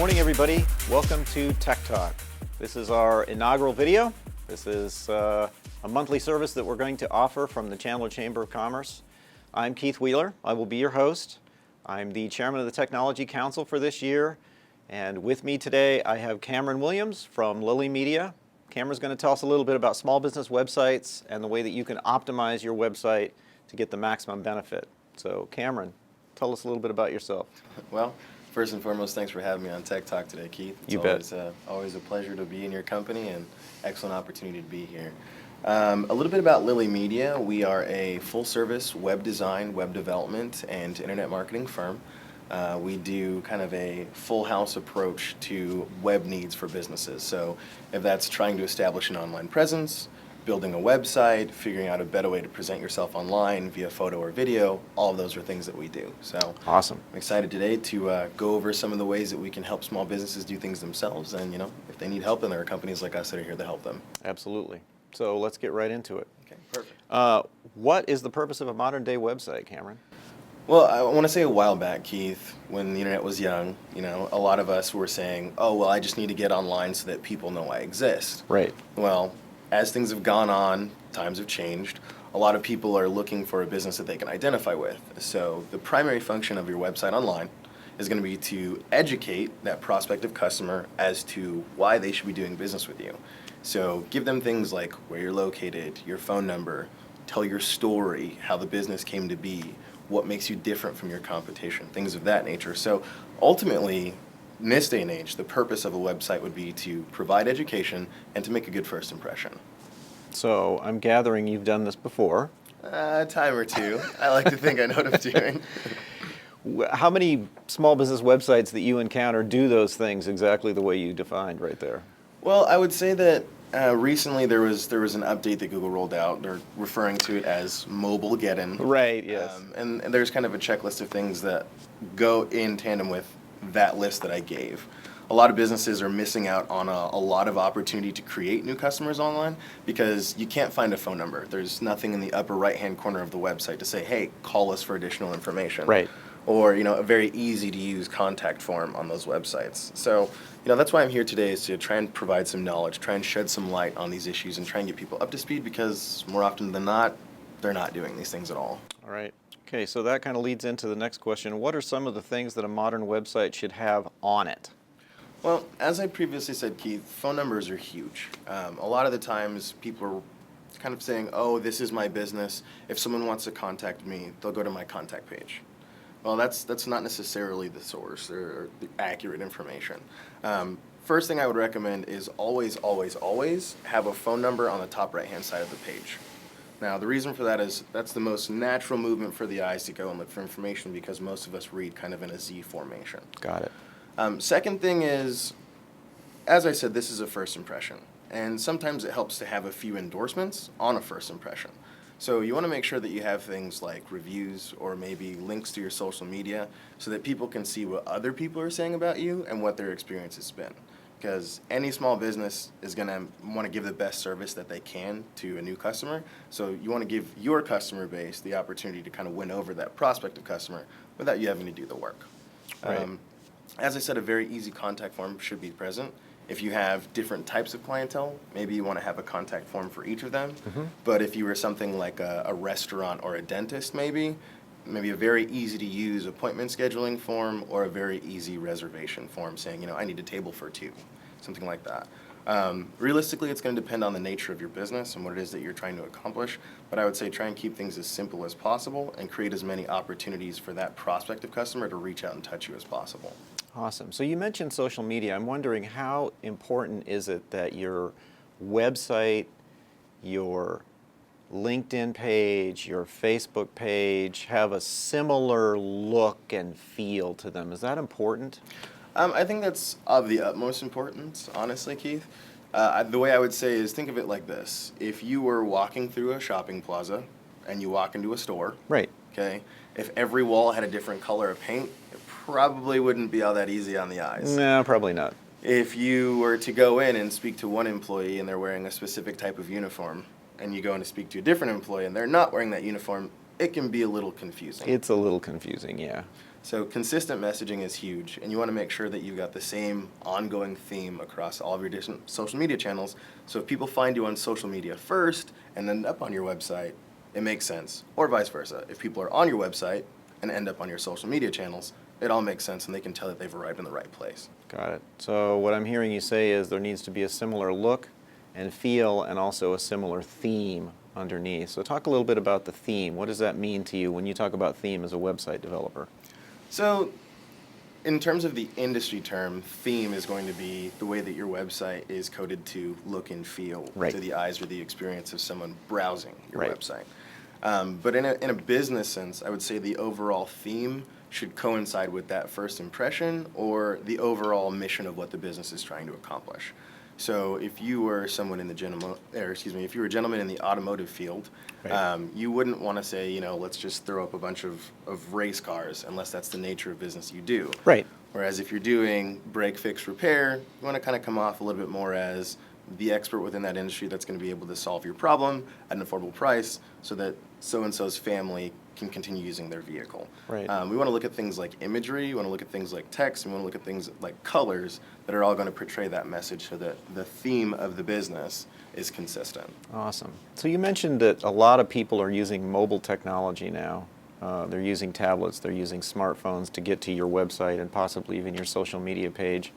morning, everybody. Welcome to Tech Talk. This is our inaugural video. This is a monthly service that we're going to offer from the Chandler Chamber of Commerce. I'm Keith Wheeler. I will be your host. I'm the chairman of the Technology Council for this year. And with me today, I have Cameron Williams from Lily Media. Cameron's going to tell us a little bit about small business websites and the way that you can optimize your website to get the maximum benefit. So Cameron, tell us a little bit about yourself. Well, first and foremost, thanks for having me on Tech Talk today, Keith. It's always a pleasure to be in your company and excellent opportunity to be here. A little bit about Lily Media. We are a full-service web design, web development, and internet marketing firm. We do kind of a full house approach to web needs for businesses. So if that's trying to establish an online presence, building a website, figuring out a better way to present yourself online via photo or video, all of those are things that we do. So awesome. I'm excited today to go over some of the ways that we can help small businesses do things themselves. And, if they need help, then there are companies like us that are here to help them. Absolutely. So let's get right into it. Okay, perfect. What is the purpose of a modern day website, Cameron? Well, I want to say a while back, Keith, when the internet was young, a lot of us were saying, oh, well, I just need to get online so that people know I exist. Right. Well, as things have gone on, times have changed. A lot of people are looking for a business that they can identify with. So the primary function of your website online is going to be to educate that prospective customer as to why they should be doing business with you. So give them things like where you're located, your phone number, tell your story, how the business came to be, what makes you different from your competition, things of that nature. So ultimately, in this day and age, the purpose of a website would be to provide education and to make a good first impression. So I'm gathering you've done this before. A time or two. I like to think I know what I'm doing. How many small business websites that you encounter do those things exactly the way you defined right there? Well, I would say that recently there was an update that Google rolled out. They're referring to it as mobile get-in. Right, yes. And there's kind of a checklist of things that go in tandem with that list that I gave. A lot of businesses are missing out on a lot of opportunity to create new customers online because you can't find a phone number. There's nothing in the upper right-hand corner of the website to say, hey, call us for additional information. Right. Or, a very easy-to-use contact form on those websites. So, that's why I'm here today, is to try and provide some knowledge, try and shed some light on these issues and try and get people up to speed because more often than not, they're not doing these things at all. All right. Okay, so that kind of leads into the next question. What are some of the things that a modern website should have on it? Well, as I previously said, Keith, phone numbers are huge. A lot of the times people are kind of saying, oh, this is my business. If someone wants to contact me, they'll go to my contact page. Well, that's not necessarily the source or the accurate information. First thing I would recommend is always, always, always have a phone number on the top right-hand side of the page. Now, the reason for that is that's the most natural movement for the eyes to go and look for information because most of us read kind of in a Z formation. Got it. Second thing is, as I said, this is a first impression. And sometimes it helps to have a few endorsements on a first impression. So you want to make sure that you have things like reviews or maybe links to your social media so that people can see what other people are saying about you and what their experience has been. Because any small business is going to want to give the best service that they can to a new customer. So you want to give your customer base the opportunity to kind of win over that prospective customer without you having to do the work. Right. As I said, a very easy contact form should be present. If you have different types of clientele, maybe you want to have a contact form for each of them. Mm-hmm. But if you were something like a restaurant or a dentist, maybe a very easy-to-use appointment scheduling form or a very easy reservation form saying, I need a table for two, something like that. Realistically, it's going to depend on the nature of your business and what it is that you're trying to accomplish. But I would say try and keep things as simple as possible and create as many opportunities for that prospective customer to reach out and touch you as possible. Awesome. So you mentioned social media. I'm wondering how important is it that your website, your LinkedIn page, your Facebook page have a similar look and feel to them? Is that important? I think that's of the utmost importance, honestly, Keith. The way I would say is think of it like this. If you were walking through a shopping plaza and you walk into a store, right? Okay, if every wall had a different color of paint, it probably wouldn't be all that easy on the eyes. No, probably not. If you were to go in and speak to one employee and they're wearing a specific type of uniform, and you go in to speak to a different employee and they're not wearing that uniform, it can be a little confusing. It's a little confusing, yeah. So consistent messaging is huge, and you want to make sure that you've got the same ongoing theme across all of your different social media channels. So if people find you on social media first and end up on your website, it makes sense. Or vice versa. If people are on your website and end up on your social media channels, it all makes sense, and they can tell that they've arrived in the right place. Got it. So what I'm hearing you say is there needs to be a similar look and feel and also a similar theme underneath. So talk a little bit about the theme. What does that mean to you when you talk about theme as a website developer? So in terms of the industry term, theme is going to be the way that your website is coded to look and feel to the eyes or the experience of someone browsing your website. But in a business sense, I would say the overall theme should coincide with that first impression or the overall mission of what the business is trying to accomplish. So if you were someone in the if you were a gentleman in the automotive field, you wouldn't want to say, let's just throw up a bunch of race cars unless that's the nature of business you do. Right. Whereas if you're doing break, fix, repair, you want to kind of come off a little bit more as the expert within that industry that's going to be able to solve your problem at an affordable price so that so-and-so's family can continue using their vehicle. Right. We want to look at things like imagery, we want to look at things like text, we want to look at things like colors that are all going to portray that message so that the theme of the business is consistent. Awesome. So you mentioned that a lot of people are using mobile technology now. They're using tablets, they're using smartphones to get to your website and possibly even your social media page.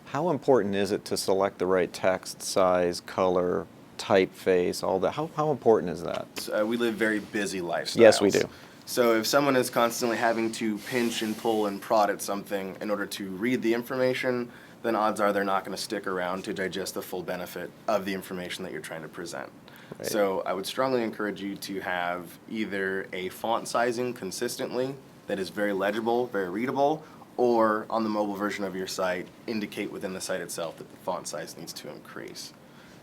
How important is it to select the right text, size, color, typeface, all that? How important is that? So, we live very busy lifestyles. Yes, we do. So if someone is constantly having to pinch and pull and prod at something in order to read the information, then odds are they're not going to stick around to digest the full benefit of the information that you're trying to present. Right. So I would strongly encourage you to have either a font sizing consistently that is very legible, very readable, or on the mobile version of your site, indicate within the site itself that the font size needs to increase.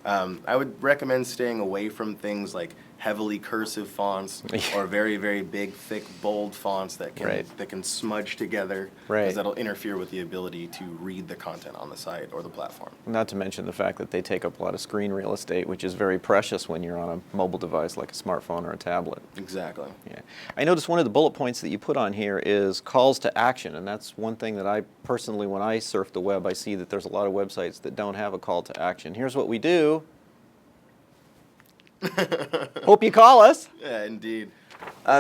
I would recommend staying away from things like heavily cursive fonts or very, very big, thick, bold fonts that can smudge together, because that'll interfere with the ability to read the content on the site or the platform. Not to mention the fact that they take up a lot of screen real estate, which is very precious when you're on a mobile device like a smartphone or a tablet. Exactly. Yeah. I noticed one of the bullet points that you put on here is calls to action, and that's one thing that I personally, when I surf the web, I see that there's a lot of websites that don't have a call to action. Here's what we do. Hope you call us. Yeah, indeed.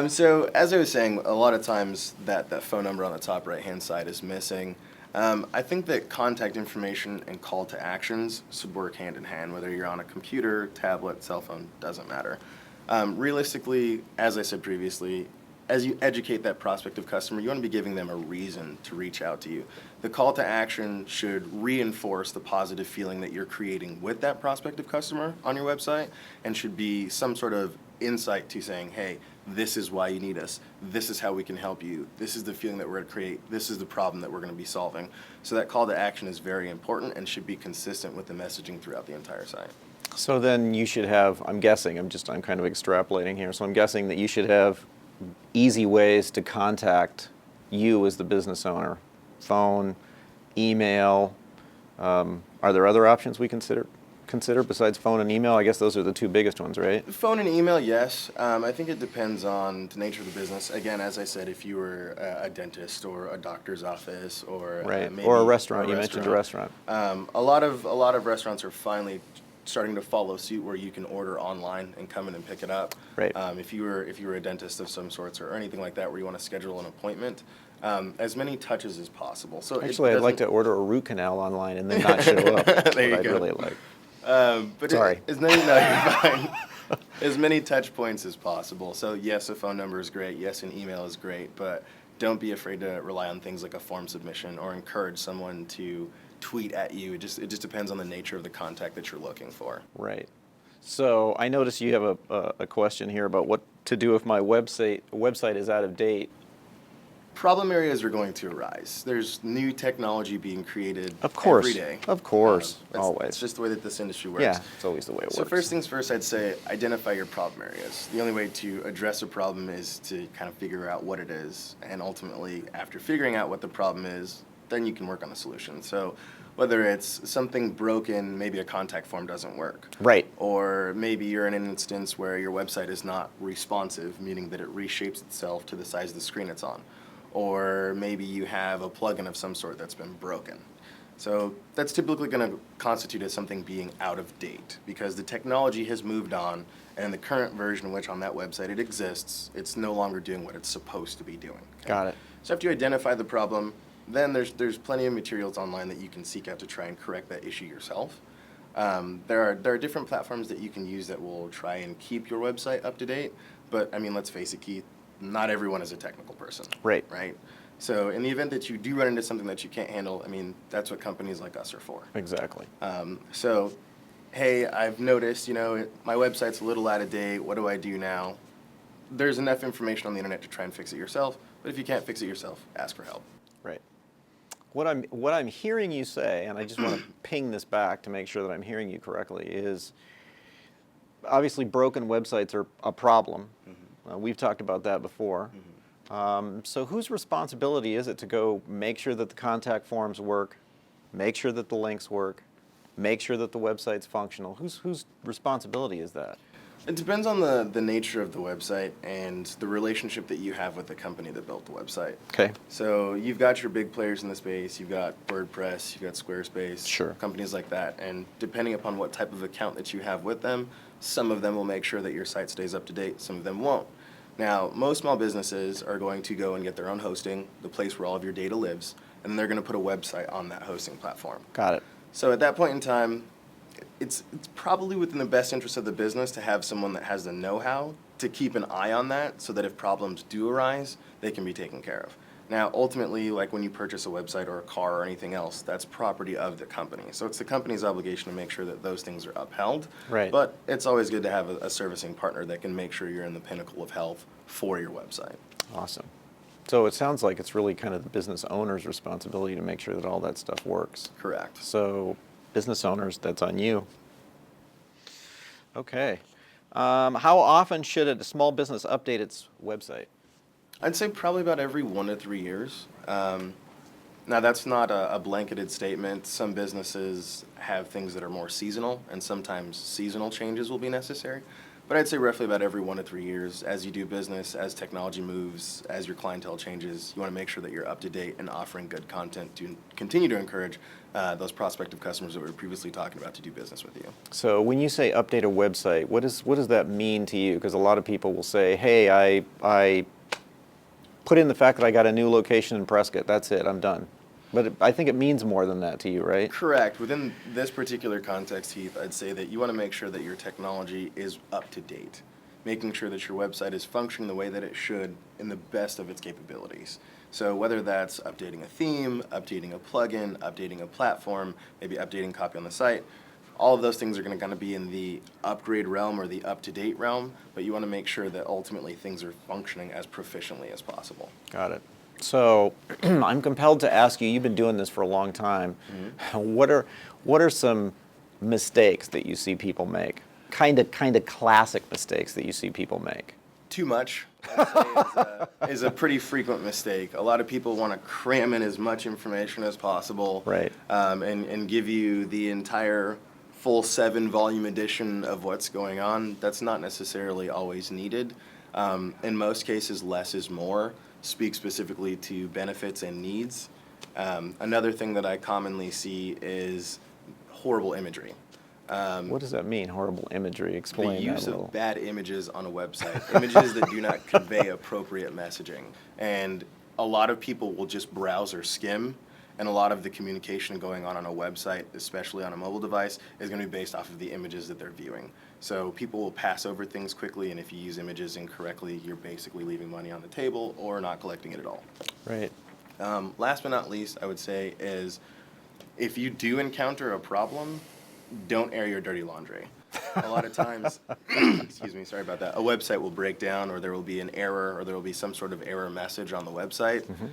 So as I was saying, a lot of times that phone number on the top right-hand side is missing. I think that contact information and call to actions should work hand in hand, whether you're on a computer, tablet, cell phone, doesn't matter. Realistically, as I said previously, as you educate that prospective customer, you want to be giving them a reason to reach out to you. The call to action should reinforce the positive feeling that you're creating with that prospective customer on your website, and should be some sort of insight to saying, hey, this is why you need us. This is how we can help you. This is the feeling that we're going to create. This is the problem that we're going to be solving. So that call to action is very important and should be consistent with the messaging throughout the entire site. So then you should have, I'm guessing, I'm kind of extrapolating here, so I'm guessing that you should have easy ways to contact you as the business owner. Phone, email. Are there other options we consider besides phone and email? I guess those are the two biggest ones, right? Phone and email, yes. I think it depends on the nature of the business. Again, as I said, if you were a dentist or a doctor's office or maybe or a restaurant. You mentioned a restaurant. A lot of restaurants are finally starting to follow suit where you can order online and come in and pick it up. Right. If you were a dentist of some sorts or anything like that where you want to schedule an appointment, as many touches as possible. So actually, I'd like to order a root canal online and then not show up. That's what I'd really like. But sorry. As many, no, you're fine. As many touch points as possible. So yes, a phone number is great. Yes, an email is great. But don't be afraid to rely on things like a form submission or encourage someone to tweet at you. It just depends on the nature of the contact that you're looking for. Right. So I noticed you have a question here about what to do if my website is out of date. Problem areas are going to arise. There's new technology being created every day. Of course, always. It's just the way that this industry works. Yeah, it's always the way it works. So first things first, I'd say identify your problem areas. The only way to address a problem is to kind of figure out what it is. And ultimately, after figuring out what the problem is, then you can work on the solution. So Whether it's something broken, maybe a contact form doesn't work. Right. Or maybe you're in an instance where your website is not responsive, meaning that it reshapes itself to the size of the screen it's on. Or maybe you have a plugin of some sort that's been broken. So that's typically going to constitute as something being out of date because the technology has moved on, and the current version in which on that website it exists, it's no longer doing what it's supposed to be doing. Okay? Got it. So after you identify the problem, then there's plenty of materials online that you can seek out to try and correct that issue yourself. There are different platforms that you can use that will try and keep your website up to date, but I mean, let's face it, Keith, not everyone is a technical person. Right. Right? So in the event that you do run into something that you can't handle, I mean, that's what companies like us are for. Exactly. So, hey, I've noticed, my website's a little out of date. What do I do now? There's enough information on the internet to try and fix it yourself, but if you can't fix it yourself, ask for help. Right. What I'm hearing you say, and I just want to ping this back to make sure that I'm hearing you correctly, is obviously broken websites are a problem. Mm-hmm. We've talked about that before. Mm-hmm. So whose responsibility is it to go make sure that the contact forms work, make sure that the links work, make sure that the website's functional? Whose responsibility is that? It depends on the nature of the website and the relationship that you have with the company that built the website. Okay. So you've got your big players in the space. You've got WordPress, you've got Squarespace, Sure. companies like that. And depending upon what type of account that you have with them, some of them will make sure that your site stays up to date, some of them won't. Now, most small businesses are going to go and get their own hosting, the place where all of your data lives, and then they're going to put a website on that hosting platform. Got it. So at that point in time, it's probably within the best interest of the business to have someone that has the know-how to keep an eye on that so that if problems do arise, they can be taken care of. Now, ultimately, like when you purchase a website or a car or anything else, that's property of the company. So it's the company's obligation to make sure that those things are upheld. Right. But it's always good to have a servicing partner that can make sure you're in the pinnacle of health for your website. Awesome. So it sounds like it's really kind of the business owner's responsibility to make sure that all that stuff works. Correct. So business owners, that's on you. Okay. How often should a small business update its website? I'd say probably about every 1 to 3 years. Now, that's not a blanketed statement. Some businesses have things that are more seasonal, and sometimes seasonal changes will be necessary. But I'd say roughly about every 1 to 3 years, as you do business, as technology moves, as your clientele changes, you want to make sure that you're up to date and offering good content to continue to encourage those prospective customers that we were previously talking about to do business with you. So when you say update a website, what does that mean to you? Because a lot of people will say, hey, I put in the fact that I got a new location in Prescott. That's it. I'm done. But I think it means more than that to you, right? Correct. Within this particular context, Heath, I'd say that you want to make sure that your technology is up to date, making sure that your website is functioning the way that it should in the best of its capabilities. So whether that's updating a theme, updating a plugin, updating a platform, maybe updating copy on the site, all of those things are going to kind of be in the upgrade realm or the up-to-date realm, but you want to make sure that ultimately things are functioning as proficiently as possible. Got it. So I'm compelled to ask you, you've been doing this for a long time. Mm-hmm. What are some mistakes that you see people make? Kind of classic mistakes that you see people make? Too much, I'd say, is a pretty frequent mistake. A lot of people want to cram in as much information as possible, right? And give you the entire full 7-volume edition of what's going on. That's not necessarily always needed. In most cases, less is more. Speak specifically to benefits and needs. Another thing that I commonly see is horrible imagery. What does that mean, horrible imagery? Explain that a little. The use of bad images on a website, images that do not convey appropriate messaging. And a lot of people will just browse or skim, and a lot of the communication going on a website, especially on a mobile device, is going to be based off of the images that they're viewing. So people will pass over things quickly, and if you use images incorrectly, you're basically leaving money on the table or not collecting it at all. Right. Last but not least, I would say is if you do encounter a problem, don't air your dirty laundry. A lot of times, excuse me, sorry about that, a website will break down or there will be an error or there will be some sort of error message on the website. Mm-hmm.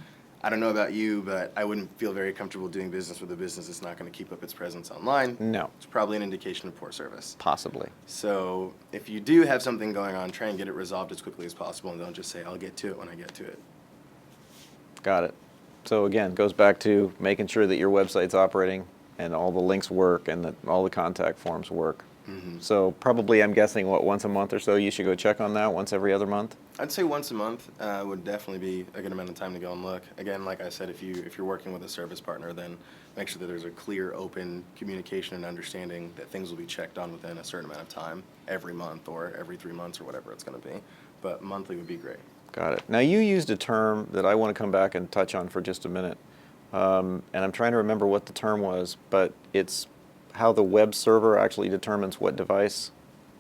I don't know about you, but I wouldn't feel very comfortable doing business with a business that's not going to keep up its presence online. No. It's probably an indication of poor service. Possibly. So if you do have something going on, try and get it resolved as quickly as possible and don't just say, I'll get to it when I get to it. Got it. So again, goes back to making sure that your website's operating and all the links work and that all the contact forms work. So probably, I'm guessing, once a month or so you should go check on that, once every other month? I'd say once a month would definitely be a good amount of time to go and look. Again, like I said, if you're working with a service partner, then make sure that there's a clear, open communication and understanding that things will be checked on within a certain amount of time, every month or every 3 months or whatever it's going to be. But monthly would be great. Got it. Now, you used a term that I want to come back and touch on for just a minute. And I'm trying to remember what the term was, but it's how the web server actually determines what device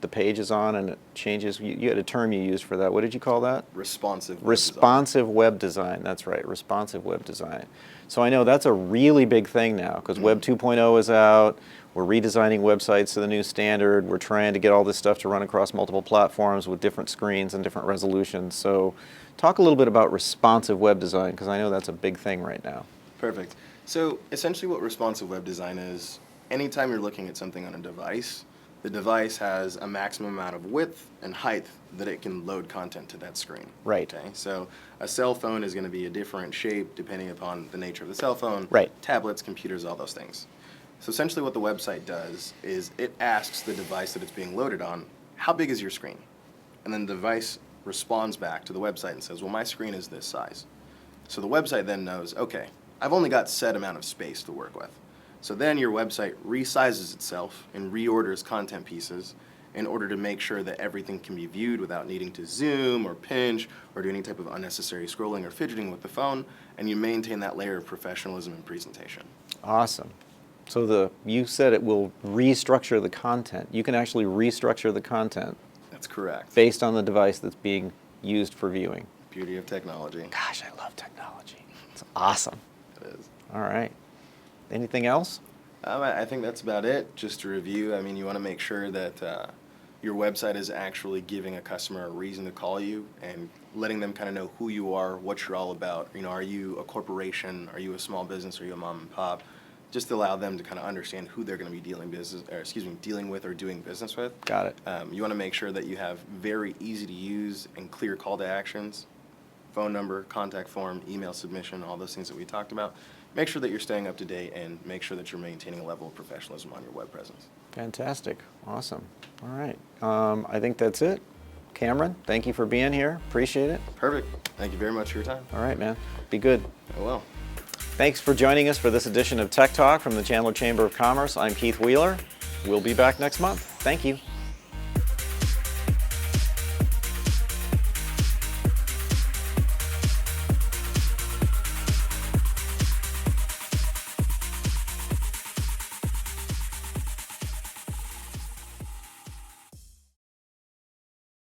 the page is on, and it changes. You had a term you used for that. What did you call that? Responsive web Responsive web design. That's right, responsive web design. So I know that's a really big thing now, because Web 2.0 is out. We're redesigning websites to the new standard. We're trying to get all this stuff to run across multiple platforms with different screens and different resolutions. So talk a little bit about responsive web design, because I know that's a big thing right now. Perfect. So essentially what responsive web design is, anytime you're looking at something on a device, the device has a maximum amount of width and height that it can load content to that screen. Right. Okay. So a cell phone is going to be a different shape depending upon the nature of the cell phone. Right. Tablets, computers, all those things. So essentially what the website does is it asks the device that it's being loaded on, how big is your screen? And then the device responds back to the website and says, well, my screen is this size. So the website then knows, okay, I've only got set amount of space to work with. So then your website resizes itself and reorders content pieces in order to make sure that everything can be viewed without needing to zoom or pinch or do any type of unnecessary scrolling or fidgeting with the phone, and you maintain that layer of professionalism and presentation. Awesome. So you said it will restructure the content. You can actually restructure the content That's correct. based on the device that's being used for viewing. Beauty of technology. Gosh, I love technology. It's awesome. It is. All right. Anything else? I think that's about it. Just to review, I mean, you want to make sure that your website is actually giving a customer a reason to call you and letting them kind of know who you are, what you're all about. You know, are you a corporation? Are you a small business? Are you a mom and pop? Just to allow them to kind of understand who they're going to be dealing with or doing business with. Got it. You want to make sure that you have very easy to use and clear call to actions, phone number, contact form, email submission, all those things that we talked about. Make sure that you're staying up to date and make sure that you're maintaining a level of professionalism on your web presence. Fantastic. Awesome. All right. I think that's it. Cameron, thank you for being here. Appreciate it. Perfect. Thank you very much for your time. All right, man. Be good. Oh, well. Thanks for joining us for this edition of Tech Talk from the Chandler Chamber of Commerce. I'm Keith Wheeler. We'll be back next month. Thank you.